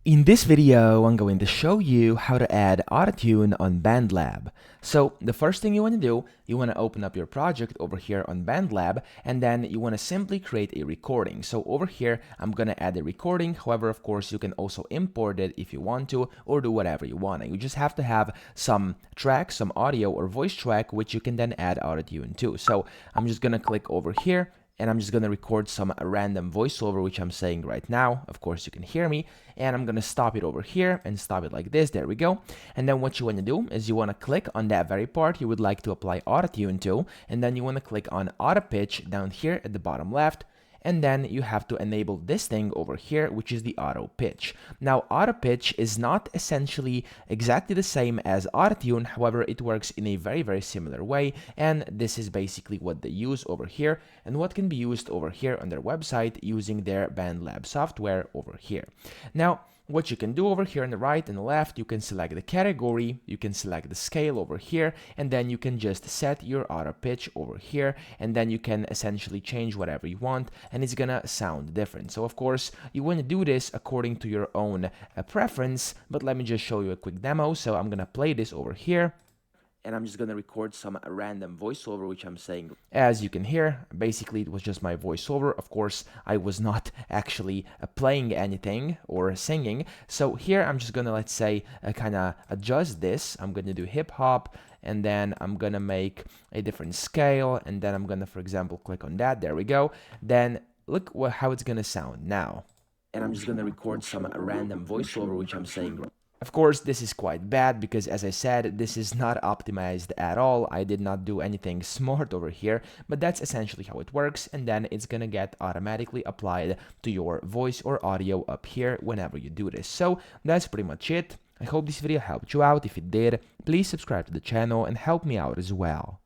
In this video, I'm going to show you how to add AUTOTUNE on BandLab. So the first thing you want to do, you want to open up your project over here on BandLab, and then you want to simply create a recording. So over here, I'm going to add a recording. However, of course, you can also import it if you want to, or do whatever you want. You just have to have some track, some audio or voice track, which you can then add AUTOTUNE to. So I'm just going to click over here, and I'm just going to record some random voiceover, which I'm saying right now. Of course, you can hear me, and I'm going to stop it over here and stop it like this. There we go. And then what you want to do is you want to click on that very part you would like to apply AUTOTUNE to, and then you want to click on Auto Pitch down here at the bottom left. And then you have to enable this thing over here, which is the auto pitch. Now, auto pitch is not essentially exactly the same as AUTOTUNE. However, it works in a very similar way, and this is basically what they use over here and what can be used over here on their website using their BandLab software over here. Now, what you can do over here on the right and the left, you can select the category, you can select the scale over here, and then you can just set your auto pitch over here, and then you can essentially change whatever you want, and it's gonna sound different. So of course, you want to do this according to your own preference, but let me just show you a quick demo. So I'm gonna play this over here, and I'm just gonna record some random voiceover, which I'm saying. As you can hear, basically it was just my voiceover. Of course, I was not actually playing anything or singing. So here I'm just gonna, let's say, kind of adjust this. I'm gonna do hip hop, and then I'm gonna make a different scale, and then I'm gonna, for example, click on that. There we go. Then look how it's gonna sound now. And I'm just gonna record some random voiceover, which I'm saying. Of course, this is quite bad because, as I said, this is not optimized at all. I did not do anything smart over here, but that's essentially how it works, and then it's gonna get automatically applied to your voice or audio up here whenever you do this. So that's pretty much it. I hope this video helped you out. If it did, please subscribe to the channel and help me out as well.